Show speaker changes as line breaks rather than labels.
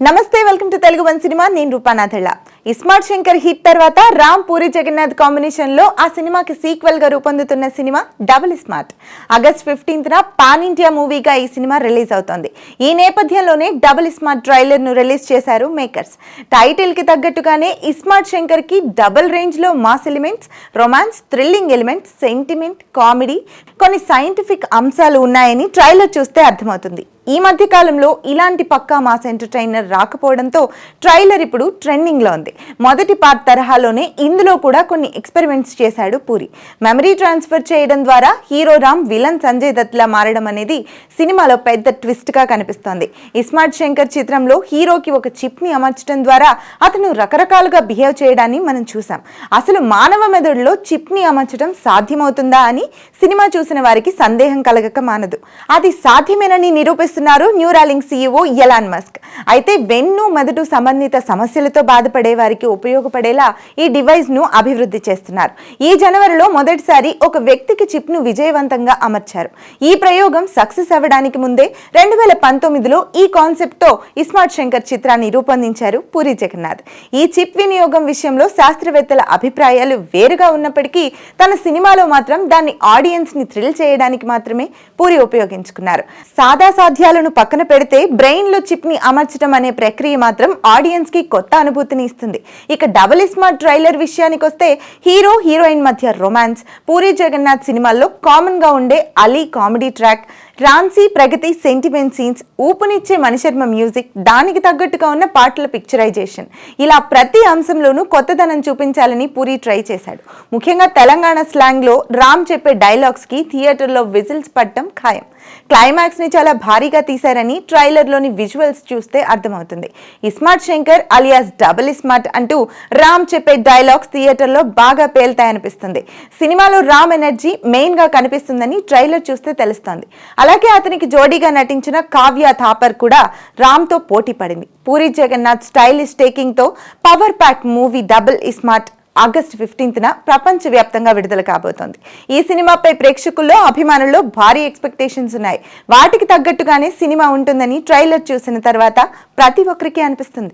నమస్తే, welcome to Telugu one cinema. నేను రూపానాథళ్ళ. ISmart Shankar hit తర్వాత రామ్ పూరి జగన్నాథ్ కాంబినేషన్ లో ఆ సినిమాకి సీక్వెల్ గా రూపొందుతున్న సినిమా డబుల్ స్మార్ట్. ఆగస్ట్ 15న పాన్ ఇండియా మూవీగా ఈ సినిమా రిలీజ్ అవుతోంది. ఈ నేపథ్యంలోనే డబుల్ స్మార్ట్ ట్రైలర్ ను రిలీజ్ చేశారు మేకర్స్. టైటిల్ కి తగ్గట్టుగానే ఇస్మార్ట్ శంకర్ కి డబుల్ రేంజ్ లో mass elements, romance, thrilling elements, sentiment, comedy, కొన్ని సైంటిఫిక్ అంశాలు ఉన్నాయని ట్రైలర్ చూస్తే అర్థమవుతుంది. ఈ మధ్య కాలంలో ఇలాంటి పక్కా మాస్ ఎంటర్టైనర్ రాకపోవడంతో ట్రైలర్ ఇప్పుడు ట్రెండింగ్ లో ఉంది. మొదటి పార్ట్ తరహాలోనే ఇందులో కూడా కొన్ని ఎక్స్పెరిమెంట్స్ చేశాడు పూరి. మెమరీ ట్రాన్స్ఫర్ చేయడం ద్వారా హీరో రామ్ విలన్ సంజయ్ దత్ లా మారడం అనేది సినిమాలో పెద్ద ట్విస్ట్ గా కనిపిస్తోంది. ఇస్మార్ట్ శంకర్ చిత్రంలో హీరోకి ఒక చిప్ ని అమర్చడం ద్వారా అతను రకరకాలుగా బిహేవ్ చేయడాన్ని మనం చూసాం. అసలు మానవ మెదడులో చిప్ ని అమర్చడం సాధ్యమవుతుందా అని సినిమా చూసిన వారికి సందేహం కలగక మానదు. అది సాధ్యమేనని నిరూపిస్తున్నారు న్యూరాలింక్ సీఈఓ ఎలాన్ మస్క్. అయితే వెన్ను మెదడు సంబంధిత సమస్యలతో బాధపడే వారికి ఉపయోగపడేలా ఈ డివైస్ ను అభివృద్ధి చేస్తున్నారు. ఈ జనవరిలో మొదటిసారి ఒక వ్యక్తికి చిప్ ను విజయవంతంగా అమర్చారు. ఈ ప్రయోగం సక్సెస్ అవ్వడానికి ముందే 2019లో ఈ కాన్సెప్ట్ తో ఇస్మార్ట్ శంకర్ చిత్రాన్ని రూపొందించారు పూరి జగన్నాథ్. ఈ చిప్ వినియోగం విషయంలో శాస్త్రవేత్తల అభిప్రాయాలు వేరుగా ఉన్నప్పటికీ తన సినిమాలో మాత్రం దాన్ని ఆడియన్స్ ని థ్రిల్ చేయడానికి మాత్రమే పూరి ఉపయోగించుకున్నారు. సాదా సాధ్యాలను పక్కన పెడితే బ్రెయిన్ లో చిప్ ని అమర్చడం అనే ప్రక్రియ మాత్రం ఆడియన్స్ కి కొత్త అనుభూతిని ఇస్తుంది. ఇక డబుల్ స్మార్ట్ ట్రైలర్ విషయానికి వస్తే హీరో హీరోయిన్ మధ్య రొమాన్స్, పూరి జగన్నాథ్ సినిమాల్లో కామన్ గా ఉండే అలీ కామెడీ ట్రాక్, రాన్సీ ప్రగతి సెంటిమెంట్ సీన్స్, ఊపునిచ్చే మణిశర్మ మ్యూజిక్, దానికి తగ్గట్టుగా ఉన్న పాటల పిక్చరైజేషన్, ఇలా ప్రతి అంశంలోనూ కొత్తదనం చూపించాలని పూరి ట్రై చేశాడు. ముఖ్యంగా తెలంగాణ స్లాంగ్ లో రామ్ చెప్పే డైలాగ్స్ కి థియేటర్లో విజిల్స్ పడటం ఖాయం. క్లైమాక్స్ ని చాలా భారీగా తీశారని ట్రైలర్ లోని విజువల్స్ చూస్తే అర్థమవుతుంది. ISmart Shankar alias double smart అంటూ రామ్ చెప్పే డైలాగ్స్ థియేటర్లో బాగా పేల్తాయనిపిస్తుంది. సినిమాలో రామ్ ఎనర్జీ మెయిన్ గా కనిపిస్తుందని ట్రైలర్ చూస్తే తెలుస్తోంది. అలాగే అతనికి జోడీగా నటించిన కావ్య థాపర్ కూడా రామ్ తో పోటీ పడింది. పూరి జగన్నాథ్ స్టైలిష్ టేకింగ్ తో power pack movie Double Smart August 15న ప్రపంచవ్యాప్తంగా విడుదల కాబోతోంది. ఈ సినిమాపై ప్రేక్షకుల్లో, అభిమానుల్లో భారీ ఎక్స్పెక్టేషన్స్ ఉన్నాయి. వాటికి తగ్గట్టుగానే సినిమా ఉంటుందని ట్రైలర్ చూసిన తర్వాత ప్రతి ఒక్కరికి అనిపిస్తుంది.